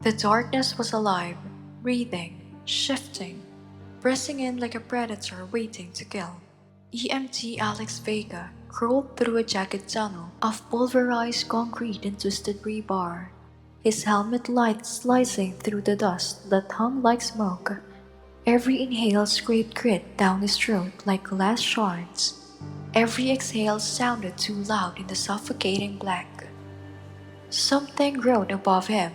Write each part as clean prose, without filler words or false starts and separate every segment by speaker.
Speaker 1: The darkness was alive, breathing, shifting, pressing in like a predator waiting to kill. EMT Alex Vega crawled through a jagged tunnel of pulverized concrete and twisted rebar, his helmet light slicing through the dust that hung like smoke. Every inhale scraped grit down his throat like glass shards. Every exhale sounded too loud in the suffocating black. Something groaned above him,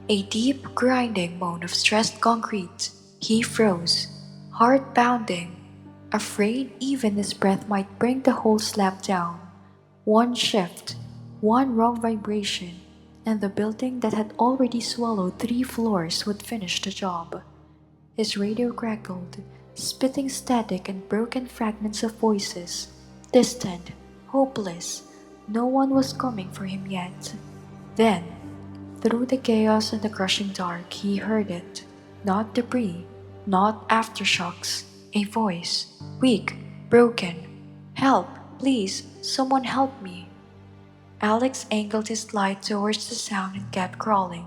Speaker 1: a deep, grinding moan of stressed concrete. He froze, heart pounding, afraid even his breath might bring the whole slab down. One shift, one wrong vibration, and the building that had already swallowed 3 floors would finish the job. His radio crackled, spitting static and broken fragments of voices. Distant, hopeless, no one was coming for him yet. Then, through the chaos and the crushing dark, he heard it. Not debris, not aftershocks. A voice, weak, broken. Help, please, someone help me. Alex angled his light towards the sound and kept crawling,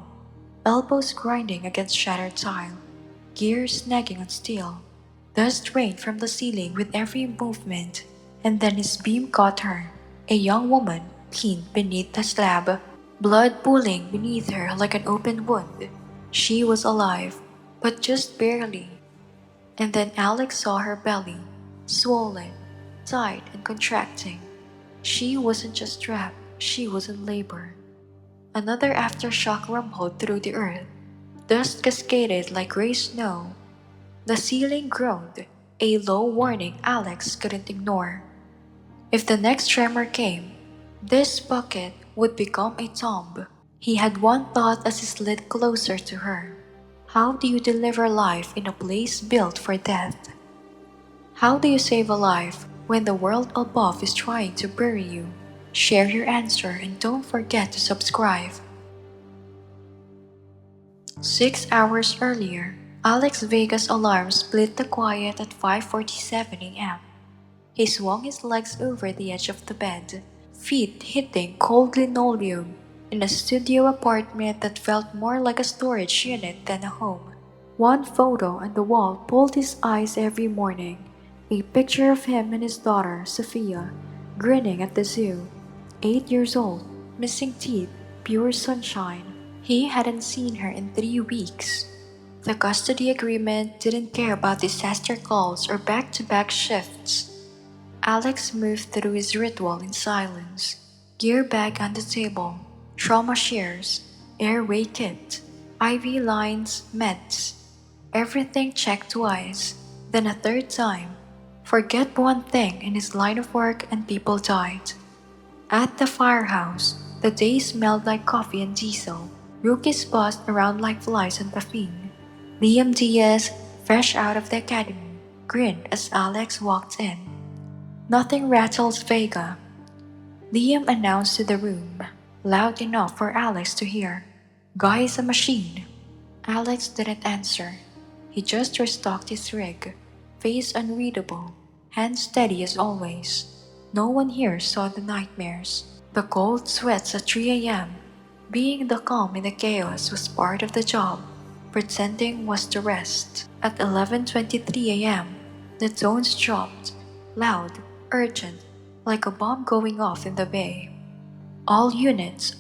Speaker 1: elbows grinding against shattered tile, gears snagging on steel. Dust rained from the ceiling with every movement, and then his beam caught her, a young woman pinned beneath the slab, blood pooling beneath her like an open wound. She was alive, but just barely. And then Alex saw her belly, swollen, tight, and contracting. She wasn't just trapped, she was in labor. Another aftershock rumbled through the earth. Dust cascaded like gray snow. The ceiling groaned, a low warning Alex couldn't ignore. If the next tremor came, this bucket would become a tomb. He had one thought as he slid closer to her. How do you deliver life in a place built for death? How do you save a life when the world above is trying to bury you? Share your answer and don't forget to subscribe. 6 hours earlier, Alex Vega's alarm split the quiet at 5:47 a.m. He swung his legs over the edge of the bed, feet hitting cold linoleum in a studio apartment that felt more like a storage unit than a home. One photo on the wall pulled his eyes every morning, a picture of him and his daughter, Sophia, grinning at the zoo, 8 years old, missing teeth, pure sunshine. He hadn't seen her in 3 weeks. The custody agreement didn't care about disaster calls or back-to-back shifts. Alex moved through his ritual in silence. Gear bag on the table, trauma shears, airway kit, IV lines, meds. Everything checked twice, then a third time. Forget one thing in his line of work and people died. At the firehouse, the day smelled like coffee and diesel. Rookies buzzed around like flies on caffeine. Liam Diaz, fresh out of the academy, grinned as Alex walked in. Nothing rattles Vega, Liam announced to the room, loud enough for Alex to hear. Guy is a machine. Alex didn't answer. He just restocked his rig, face unreadable, hands steady as always. No one here saw the nightmares, the cold sweats at 3 a.m. Being the calm in the chaos was part of the job. Pretending was the rest. At 11:23 a.m., the tones dropped, loud, urgent, like a bomb going off in the bay. All units,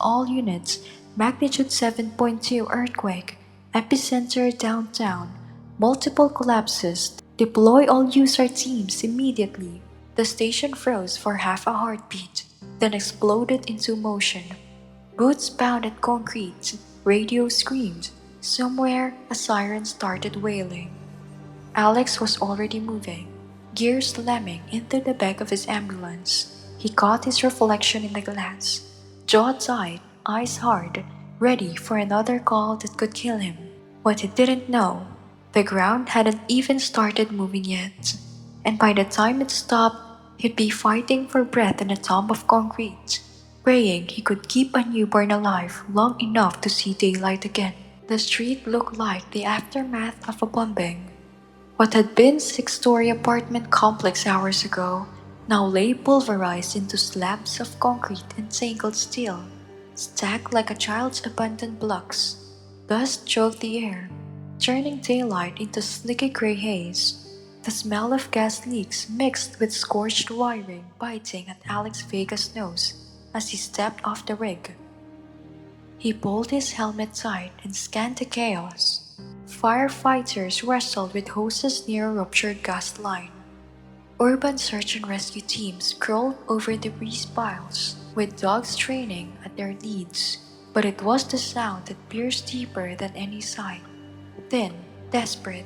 Speaker 1: magnitude 7.2 earthquake, epicenter downtown, multiple collapses, deploy all user teams immediately. The station froze for half a heartbeat, then exploded into motion. Boots pounded concrete, radio screamed. Somewhere, a siren started wailing. Alex was already moving, gears slamming into the back of his ambulance. He caught his reflection in the glass, jaw tight, eyes hard, ready for another call that could kill him. What he didn't know, the ground hadn't even started moving yet, and by the time it stopped, he'd be fighting for breath in a tomb of concrete, praying he could keep a newborn alive long enough to see daylight again. The street looked like the aftermath of a bombing. What had been six-story apartment complex hours ago now lay pulverized into slabs of concrete and tangled steel, stacked like a child's abandoned blocks. Dust choked the air, turning daylight into slicky gray haze. The smell of gas leaks mixed with scorched wiring biting at Alex Vega's nose as he stepped off the rig. He pulled his helmet tight and scanned the chaos. Firefighters wrestled with hoses near a ruptured gas line. Urban search and rescue teams crawled over debris piles, with dogs straining at their leads. But it was the sound that pierced deeper than any sight. Thin, desperate,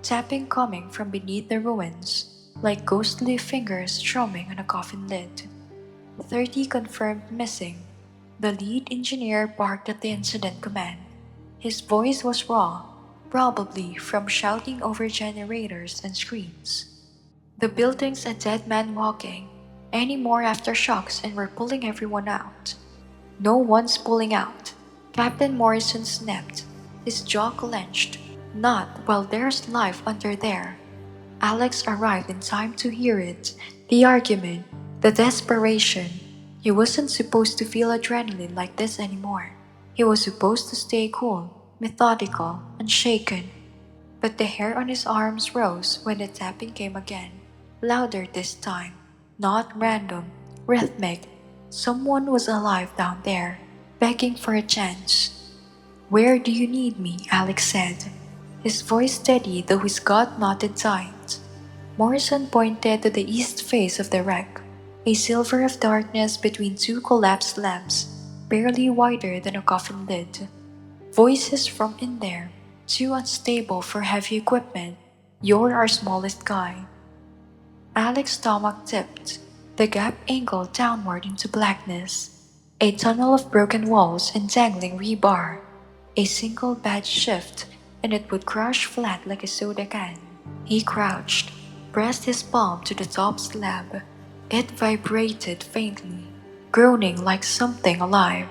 Speaker 1: tapping coming from beneath the ruins, like ghostly fingers strumming on a coffin lid. 30 confirmed missing. The lead engineer barked at the incident command. His voice was raw, probably from shouting over generators and screens. The building's a dead man walking. Any more aftershocks and we're pulling everyone out. No one's pulling out. Captain Morrison snapped, his jaw clenched. Not while there's life under there. Alex arrived in time to hear it. The argument, the desperation. He wasn't supposed to feel adrenaline like this anymore. He was supposed to stay cool, methodical, unshaken. But the hair on his arms rose when the tapping came again. Louder this time, not random, rhythmic. Someone was alive down there, begging for a chance. "Where do you need me?" Alex said, his voice steady though his gut knotted tight. Morrison pointed to the east face of the wreck, a silver of darkness between two collapsed lamps, barely wider than a coffin lid. "Voices from in there, too unstable for heavy equipment. You're our smallest guy." Alex's stomach tipped, the gap angled downward into blackness. A tunnel of broken walls and dangling rebar. A single bad shift, and it would crash flat like a soda can. He crouched, pressed his palm to the top slab. It vibrated faintly, groaning like something alive.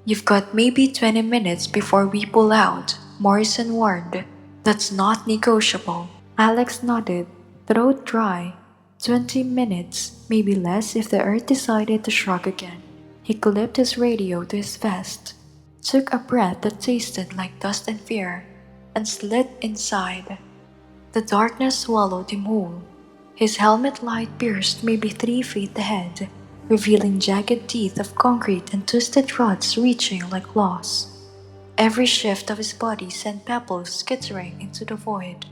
Speaker 1: "You've got maybe 20 minutes before we pull out," Morrison warned. "That's not negotiable." Alex nodded, throat dry. 20 minutes, maybe less if the earth decided to shrug again. He clipped his radio to his vest, took a breath that tasted like dust and fear, and slid inside. The darkness swallowed him whole. His helmet light pierced maybe 3 feet ahead, revealing jagged teeth of concrete and twisted rods reaching like claws. Every shift of his body sent pebbles skittering into the void.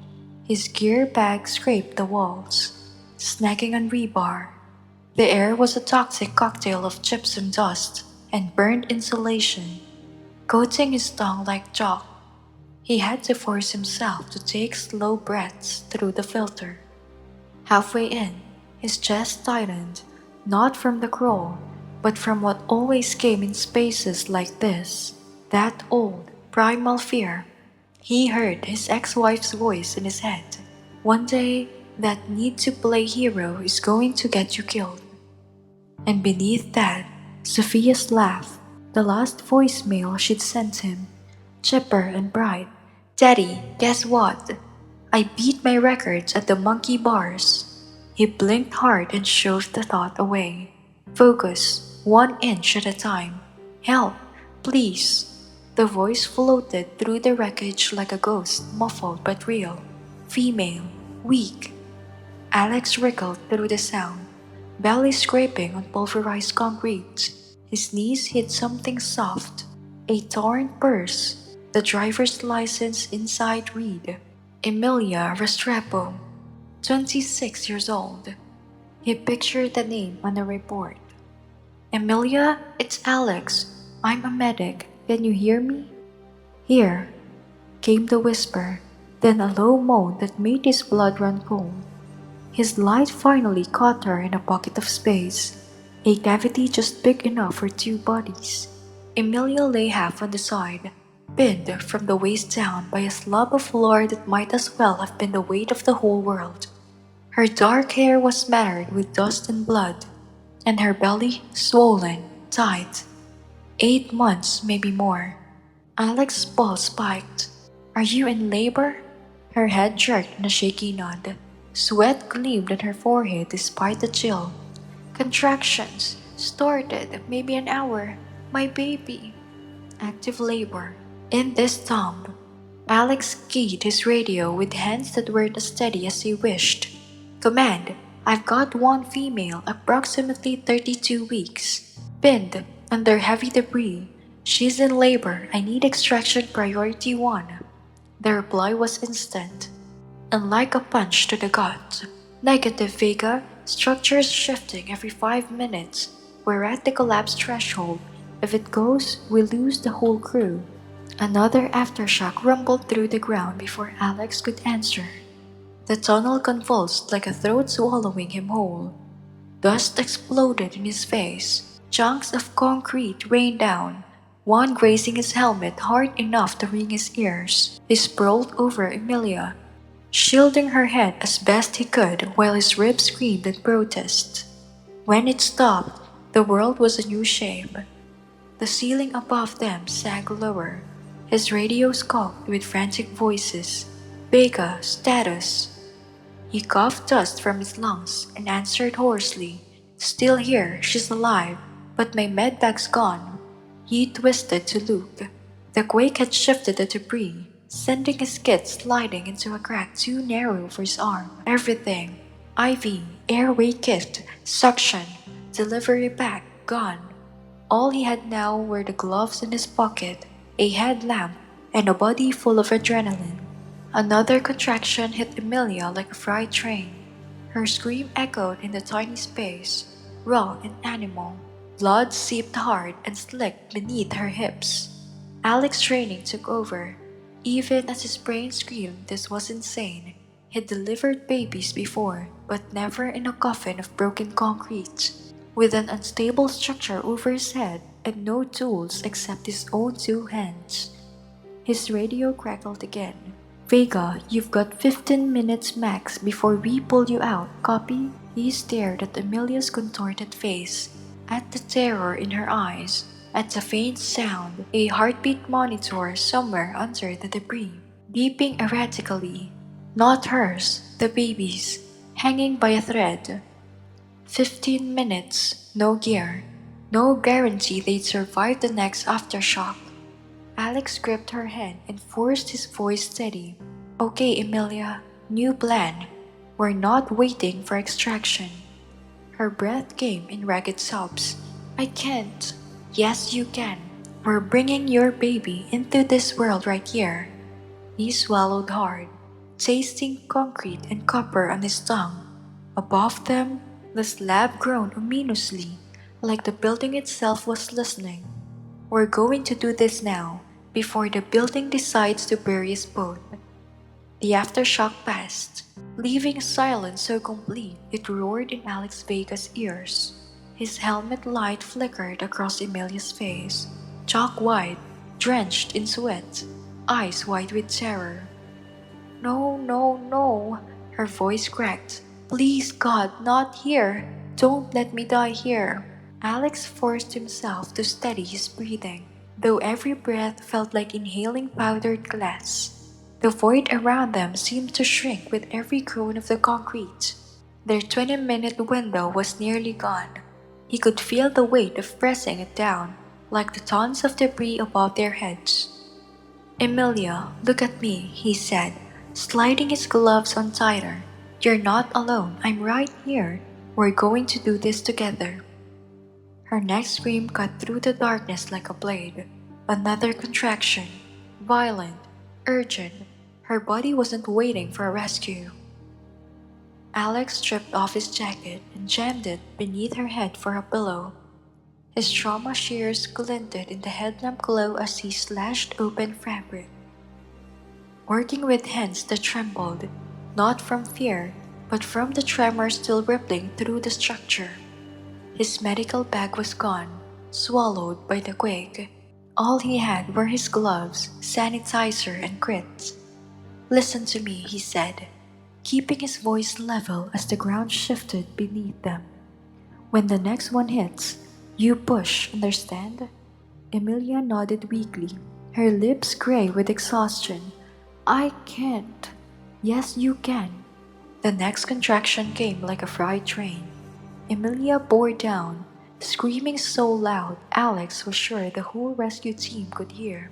Speaker 1: His gear bag scraped the walls, snagging on rebar. The air was a toxic cocktail of gypsum dust and burned insulation, coating his tongue like chalk. He had to force himself to take slow breaths through the filter. Halfway in, his chest tightened, not from the crawl, but from what always came in spaces like this, that old, primal fear. He heard his ex-wife's voice in his head. "One day, that need to play hero is going to get you killed." And beneath that, Sophia's laugh, the last voicemail she'd sent him, chipper and bright. "Daddy, guess what? I beat my records at the monkey bars." He blinked hard and shoved the thought away. "Focus, 1 inch at a time. Help, please." The voice floated through the wreckage like a ghost, muffled but real. Female, weak. Alex wriggled through the sound, belly scraping on pulverized concrete. His knees hit something soft, a torn purse, the driver's license inside read, Emilia Restrepo, 26 years old. He pictured the name on the report. "Emilia, it's Alex. I'm a medic. Can you hear me?" "Here," came the whisper, then a low moan that made his blood run cold. His light finally caught her in a pocket of space, a cavity just big enough for 2 bodies. Emilia lay half on the side, pinned from the waist down by a slab of floor that might as well have been the weight of the whole world. Her dark hair was smattered with dust and blood, and her belly swollen, tight. 8 months, maybe more. Alex's pulse spiked. "Are you in labor?" Her head jerked in a shaky nod. Sweat gleamed on her forehead despite the chill. "Contractions. Started maybe an hour. My baby." "Active labor," In this tomb, Alex keyed his radio with hands that weren't as steady as he wished. Command, I've got one female, approximately 32 weeks. Pinned under heavy debris. She's in labor. I need extraction priority 1. The reply was instant, and like a punch to the gut. Negative, Vega. Structures shifting every 5 minutes. We're at the collapse threshold. If it goes, we lose the whole crew. Another aftershock rumbled through the ground before Alex could answer. The tunnel convulsed like a throat swallowing him whole. Dust exploded in his face. Chunks of concrete rained down, one grazing his helmet hard enough to ring his ears. He sprawled over Emilia, shielding her head as best he could while his ribs screamed in protest. When it stopped, the world was a new shape. The ceiling above them sank lower. His radio squawked with frantic voices. Vega, status. He coughed dust from his lungs and answered hoarsely. Still here, she's alive, but my medbag's gone. He twisted to look. The quake had shifted the debris, sending his kit sliding into a crack too narrow for his arm. Everything. IV, airway kit, suction, delivery pack, gone. All he had now were the gloves in his pocket, a headlamp, and a body full of adrenaline. Another contraction hit Emilia like a freight train. Her scream echoed in the tiny space, raw and animal. Blood seeped hard and slicked beneath her hips. Alex's training took over. Even as his brain screamed this was insane, he'd delivered babies before, but never in a coffin of broken concrete. With an unstable structure over his head and no tools except his own 2 hands. His radio crackled again. Vega, you've got 15 minutes max before we pull you out, copy? He stared at Emilia's contorted face, at the terror in her eyes, at the faint sound, a heartbeat monitor somewhere under the debris, beeping erratically. Not hers, the baby's, hanging by a thread. 15 minutes, no gear, no guarantee they'd survive the next aftershock. Alex gripped her hand and forced his voice steady. Okay, Emilia, new plan. We're not waiting for extraction. Her breath came in ragged sobs. I can't. Yes, you can. We're bringing your baby into this world right here. He swallowed hard, tasting concrete and copper on his tongue. Above them, the slab groaned ominously, like the building itself was listening. We're going to do this now, before the building decides to bury us both. The aftershock passed, leaving silence so complete it roared in Alex Vega's ears. His helmet light flickered across Emilia's face, chalk white, drenched in sweat, eyes wide with terror. No, no, no, her voice cracked. Please, God, not here. Don't let me die here. Alex forced himself to steady his breathing, though every breath felt like inhaling powdered glass. The void around them seemed to shrink with every groan of the concrete. Their 20-minute window was nearly gone. He could feel the weight of pressing it down, like the tons of debris above their heads. Emilia, look at me, he said, sliding his gloves on tighter. You're not alone, I'm right here. We're going to do this together. Her next scream cut through the darkness like a blade. Another contraction, violent, urgent. Her body wasn't waiting for a rescue. Alex stripped off his jacket and jammed it beneath her head for a pillow. His trauma shears glinted in the headlamp glow as he slashed open fabric. Working with hands that trembled, not from fear, but from the tremor still rippling through the structure. His medical bag was gone, swallowed by the quake. All he had were his gloves, sanitizer, and crits. Listen to me, he said, keeping his voice level as the ground shifted beneath them. When the next one hits, you push, understand? Emilia nodded weakly, her lips gray with exhaustion. I can't. Yes, you can. The next contraction came like a freight train. Emilia bore down, screaming so loud Alex was sure the whole rescue team could hear.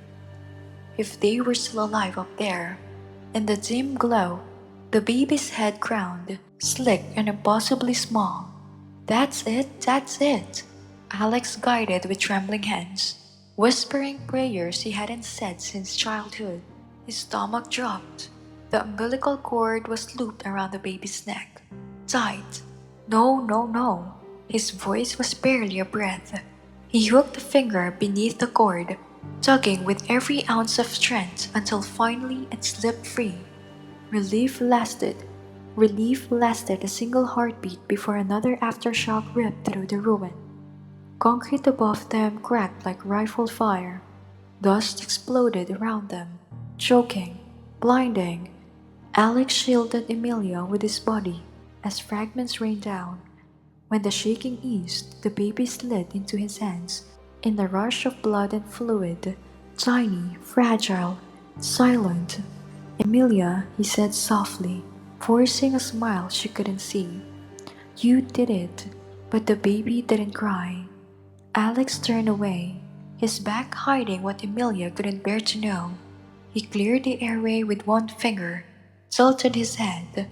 Speaker 1: if they were still alive up there. In the dim glow, the baby's head crowned, slick and impossibly small. That's it, that's it, Alex guided with trembling hands, whispering prayers he hadn't said since childhood. His stomach dropped. The umbilical cord was looped around the baby's neck. Tight. No, no, no. His voice was barely a breath. He hooked a finger beneath the cord, tugging with every ounce of strength until finally it slipped free. Relief lasted. Relief lasted a single heartbeat before another aftershock ripped through the ruin. Concrete above them cracked like rifle fire. Dust exploded around them, choking, blinding. Alex shielded Emilia with his body as fragments rained down. When the shaking eased, the baby slid into his hands in a rush of blood and fluid, tiny, fragile, silent. Emilia, he said softly, forcing a smile she couldn't see. You did it, but the baby didn't cry. Alex turned away, his back hiding what Emilia couldn't bear to know. He cleared the airway with one finger, tilted his head,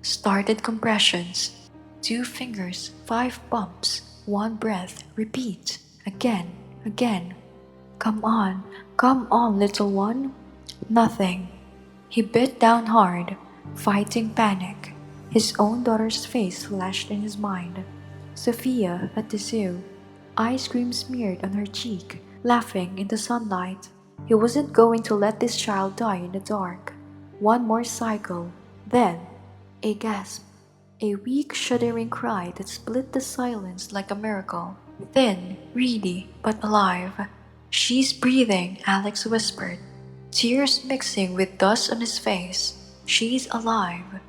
Speaker 1: started compressions. 2 fingers, 5 bumps, 1 breath, repeat, again, again. Come on, little one. Nothing. He bit down hard, fighting panic. His own daughter's face flashed in his mind. Sophia at the zoo, ice cream smeared on her cheek, laughing in the sunlight. He wasn't going to let this child die in the dark. One more cycle, then a gasp, a weak shuddering cry that split the silence like a miracle. Thin, reedy, but alive. She's breathing, Alex whispered, tears mixing with dust on his face. She's alive.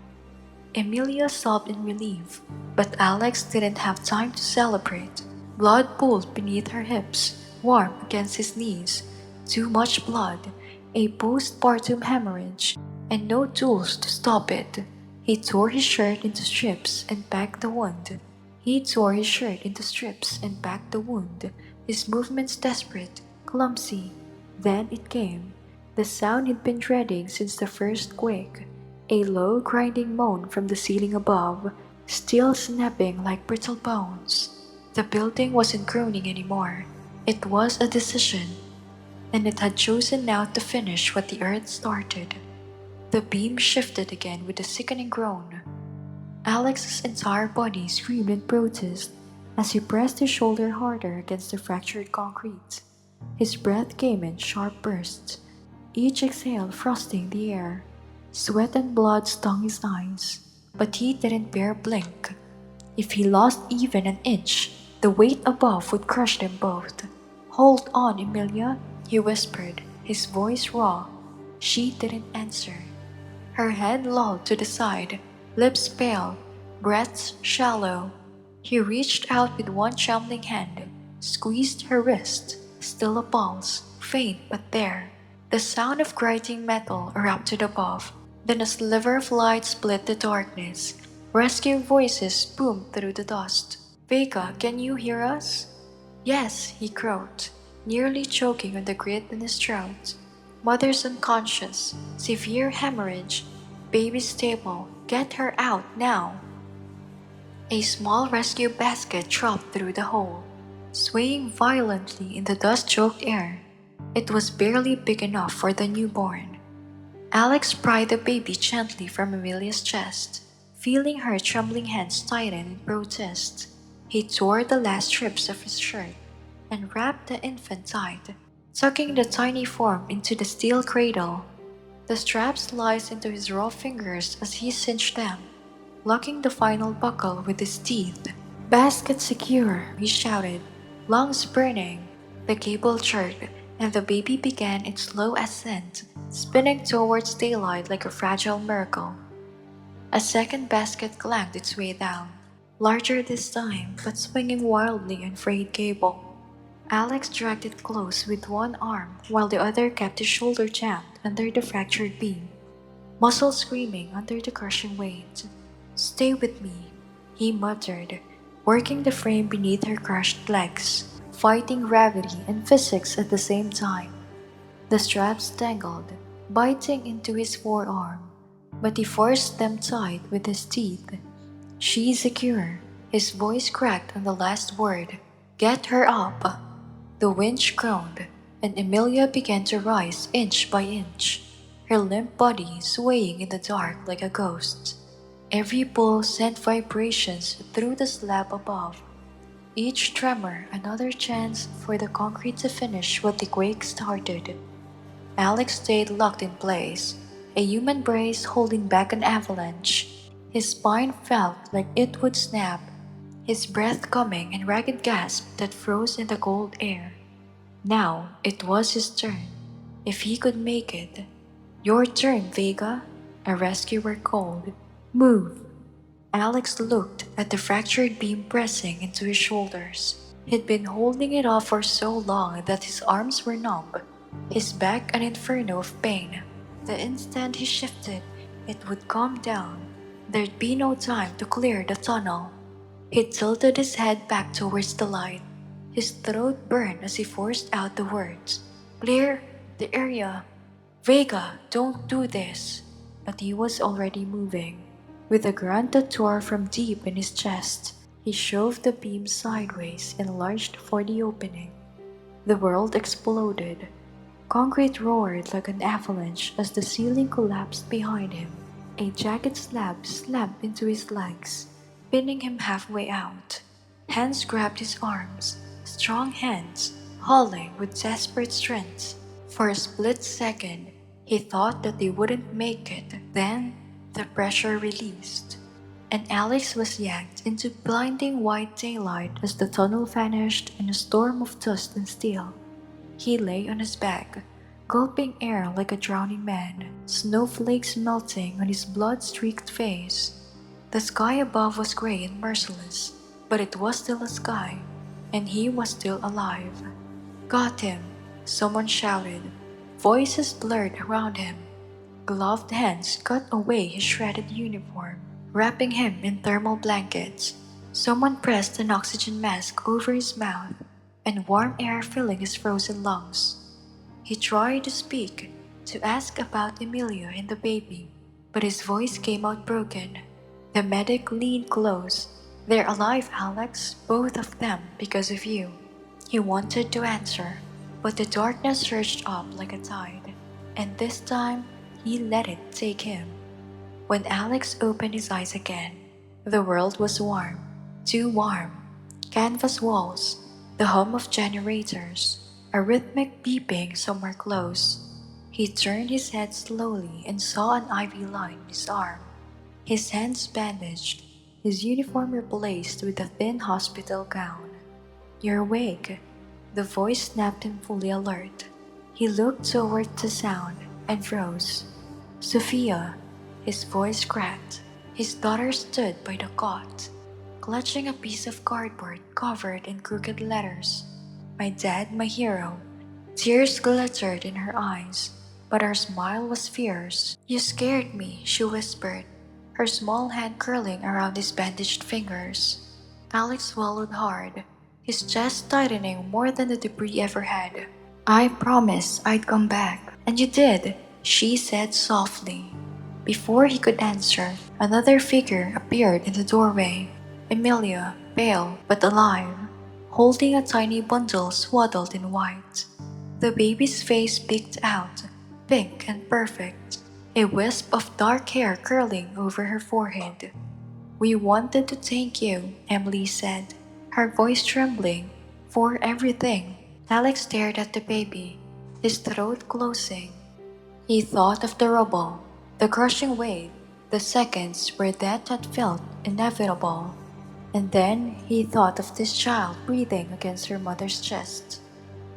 Speaker 1: Emilia sobbed in relief, but Alex didn't have time to celebrate. Blood pooled beneath her hips, warm against his knees. Too much blood, a postpartum hemorrhage, and no tools to stop it. He tore his shirt into strips and packed the wound. His movements desperate, clumsy. Then it came. The sound he'd been dreading since the first quake. A low grinding moan from the ceiling above, still snapping like brittle bones. The building wasn't groaning anymore. It was a decision, and it had chosen now to finish what the earth started. The beam shifted again with a sickening groan. Alex's entire body screamed in protest as he pressed his shoulder harder against the fractured concrete. His breath came in sharp bursts, each exhale frosting the air. Sweat and blood stung his eyes, but he didn't dare blink. If he lost even an inch, the weight above would crush them both. Hold on, Emilia, he whispered, his voice raw. She didn't answer. Her head lolled to the side, lips pale, breaths shallow. He reached out with one trembling hand, squeezed her wrist, still a pulse, faint but there. The sound of grinding metal erupted above. Then a sliver of light split the darkness. Rescue voices boomed through the dust. Vega, can you hear us? Yes, he croaked, nearly choking on the grit in his throat. Mother's unconscious, severe hemorrhage, baby stable, get her out now. A small rescue basket dropped through the hole, swaying violently in the dust-choked air. It was barely big enough for the newborn. Alex pried the baby gently from Emilia's chest, feeling her trembling hands tighten in protest. He tore the last strips of his shirt and wrapped the infant tight, tucking the tiny form into the steel cradle. The straps sliced into his raw fingers as he cinched them, locking the final buckle with his teeth. Basket secure, he shouted, lungs burning. The cable jerked, and the baby began its slow ascent, spinning towards daylight like a fragile miracle. A second basket clanged its way down, larger this time, but swinging wildly on frayed cable. Alex dragged it close with one arm while the other kept his shoulder jammed under the fractured beam, muscles screaming under the crushing weight. Stay with me, he muttered, working the frame beneath her crushed legs, fighting gravity and physics at the same time. The straps tangled, biting into his forearm, but he forced them tight with his teeth. "She's secure." His voice cracked on the last word. "Get her up." The winch groaned, and Emilia began to rise inch by inch, her limp body swaying in the dark like a ghost. Every pull sent vibrations through the slab above. Each tremor another chance for the concrete to finish what the quake started. Alex stayed locked in place, a human brace holding back an avalanche. His spine felt like it would snap, his breath coming in ragged gasps that froze in the cold air. Now it was his turn, if he could make it. "Your turn, Vega," a rescuer called. "Move." Alex looked at the fractured beam pressing into his shoulders. He'd been holding it off for so long that his arms were numb, his back an inferno of pain. The instant he shifted, it would come down. There'd be no time to clear the tunnel. He tilted his head back towards the light. His throat burned as he forced out the words. "Clear the area. Vega, don't do this." But he was already moving. With a grunt that tore from deep in his chest, he shoved the beam sideways and lunged for the opening. The world exploded. Concrete roared like an avalanche as the ceiling collapsed behind him. A jagged slab slammed into his legs, pinning him halfway out. Hands grabbed his arms, strong hands, hauling with desperate strength. For a split second, he thought that they wouldn't make it. Then, the pressure released, and Alex was yanked into blinding white daylight as the tunnel vanished in a storm of dust and steel. He lay on his back, gulping air like a drowning man, snowflakes melting on his blood-streaked face. The sky above was gray and merciless, but it was still a sky, and he was still alive. "Got him!" someone shouted. Voices blurred around him. Gloved hands cut away his shredded uniform, wrapping him in thermal blankets. Someone pressed an oxygen mask over his mouth, and warm air filling his frozen lungs. He tried to speak, to ask about Emilia and the baby, but his voice came out broken. The medic leaned close. "They're alive, Alex, both of them, because of you." He wanted to answer, but the darkness surged up like a tide, and this time he let it take him. When Alex opened his eyes again, the world was warm, too warm. Canvas walls, the hum of generators, a rhythmic beeping somewhere close. He turned his head slowly and saw an IV line in his arm, his hands bandaged, his uniform replaced with a thin hospital gown. "You're awake." The voice snapped him fully alert. He looked toward the sound and froze. "Sophia," his voice cracked. His daughter stood by the cot, clutching a piece of cardboard covered in crooked letters. "My dad, my hero." Tears glittered in her eyes, but her smile was fierce. "You scared me," she whispered, her small hand curling around his bandaged fingers. Alex swallowed hard, his chest tightening more than the debris ever had. "I promised I'd come back, and you did," she said softly. Before he could answer, another figure appeared in the doorway. Emilia, pale but alive, holding a tiny bundle swaddled in white. The baby's face peeked out, pink and perfect, a wisp of dark hair curling over her forehead. "We wanted to thank you," Emily said, her voice trembling, "for everything." Alex stared at the baby, his throat closing. He thought of the rubble, the crushing weight, the seconds where death had felt inevitable. And then he thought of this child breathing against her mother's chest.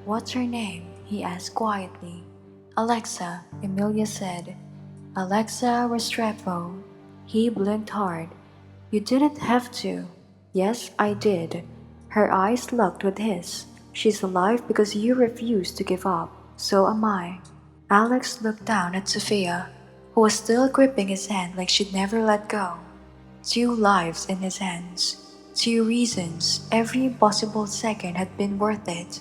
Speaker 1: "What's her name?" he asked quietly. "Alexa," Emilia said. "Alexa Restrepo." He blinked hard. "You didn't have to." "Yes, I did." Her eyes locked with his. "She's alive because you refused to give up. So am I." Alex looked down at Sophia, who was still gripping his hand like she'd never let go. 2 lives in his hands. 2 reasons every possible second had been worth it.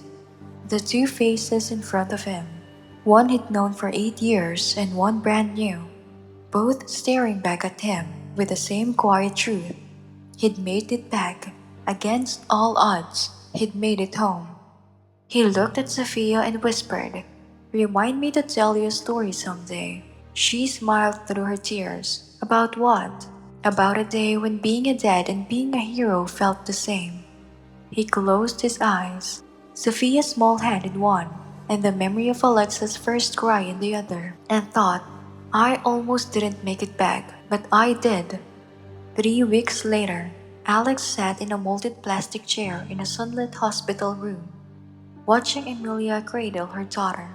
Speaker 1: The 2 faces in front of him. One he'd known for 8 years and one brand new, both staring back at him with the same quiet truth. He'd made it back. Against all odds, he'd made it home. He looked at Sophia and whispered, "Remind me to tell you a story someday." She smiled through her tears. About what? About a day when being a dad and being a hero felt the same. He closed his eyes, Sophia's small hand in one, and the memory of Alexa's first cry in the other, and thought, I almost didn't make it back, but I did. 3 weeks later, Alex sat in a molded plastic chair in a sunlit hospital room, watching Emilia cradle her daughter.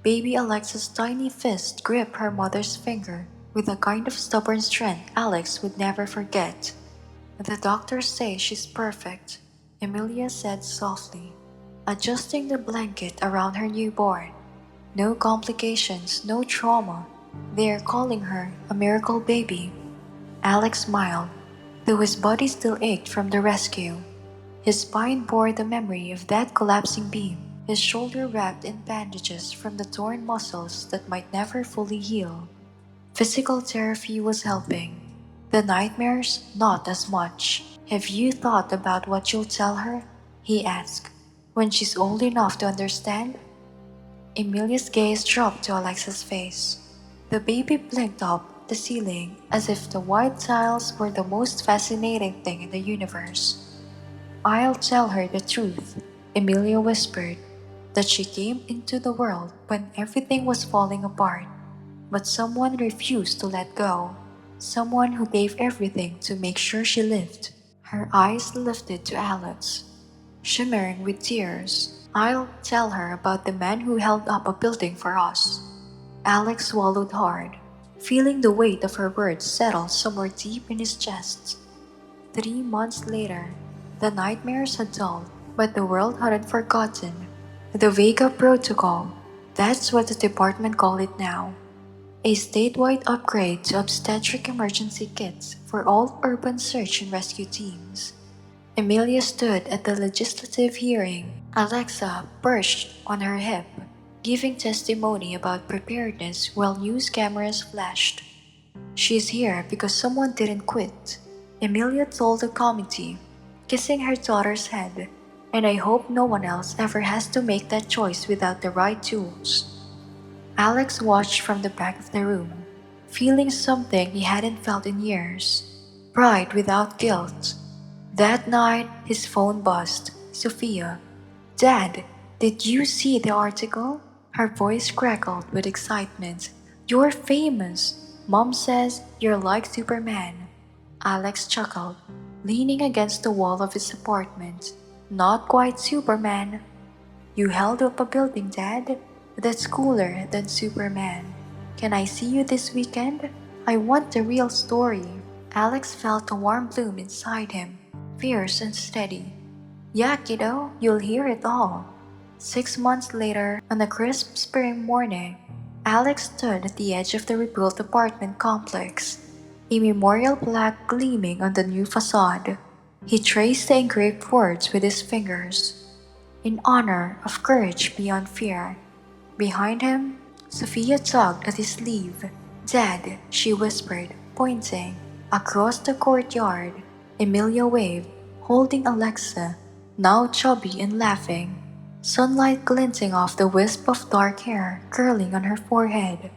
Speaker 1: Baby Alexa's tiny fist gripped her mother's finger with a kind of stubborn strength Alex would never forget. "The doctors say she's perfect," Emilia said softly, adjusting the blanket around her newborn. "No complications, no trauma. They're calling her a miracle baby." Alex smiled, though his body still ached from the rescue. His spine bore the memory of that collapsing beam, his shoulder wrapped in bandages from the torn muscles that might never fully heal. Physical therapy was helping. The nightmares, not as much. "Have you thought about what you'll tell her?" he asked. "When she's old enough to understand?" Emilia's gaze dropped to Alexa's face. The baby blinked up at the ceiling as if the white tiles were the most fascinating thing in the universe. "I'll tell her the truth," Emilia whispered, "that she came into the world when everything was falling apart, but someone refused to let go, someone who gave everything to make sure she lived." Her eyes lifted to Alex, shimmering with tears. "I'll tell her about the man who held up a building for us." Alex swallowed hard, feeling the weight of her words settle somewhere deep in his chest. 3 months later, the nightmares had dulled, but the world hadn't forgotten. The Vega Protocol, that's what the department called it now. A statewide upgrade to obstetric emergency kits for all urban search and rescue teams. Emilia stood at the legislative hearing, Alexa perched on her hip, giving testimony about preparedness while news cameras flashed. "She's here because someone didn't quit," Emilia told the committee, kissing her daughter's head, "and I hope no one else ever has to make that choice without the right tools." Alex watched from the back of the room, feeling something he hadn't felt in years, pride without guilt. That night, his phone buzzed. Sophia. "Dad, did you see the article?" Her voice crackled with excitement. "You're famous. Mom says you're like Superman." Alex chuckled, leaning against the wall of his apartment. "Not quite Superman." "You held up a building, Dad? That's cooler than Superman. Can I see you this weekend? I want the real story." Alex felt a warm bloom inside him, fierce and steady. "Yeah, kiddo, you'll hear it all." 6 months later, on a crisp spring morning, Alex stood at the edge of the rebuilt apartment complex, a memorial plaque gleaming on the new facade. He traced the engraved words with his fingers. "In honor of courage beyond fear." Behind him, Sophia tugged at his sleeve. "Dad," she whispered, pointing. Across the courtyard, Emilia waved, holding Alexa, now chubby and laughing, sunlight glinting off the wisp of dark hair curling on her forehead.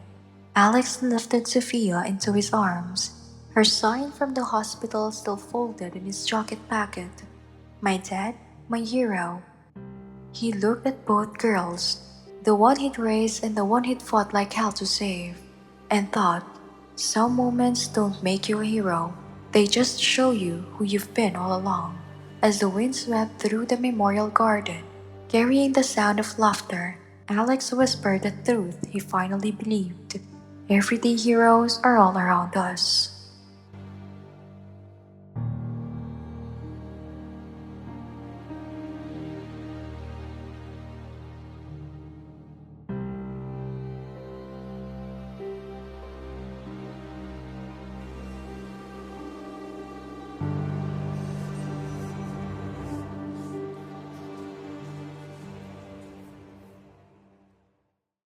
Speaker 1: Alex lifted Sophia into his arms, her sign from the hospital still folded in his jacket pocket. "My dad, my hero." He looked at both girls, the one he'd raised and the one he'd fought like hell to save, and thought, some moments don't make you a hero, they just show you who you've been all along. As the wind swept through the memorial garden, carrying the sound of laughter, Alex whispered the truth he finally believed. Everyday heroes are all around us.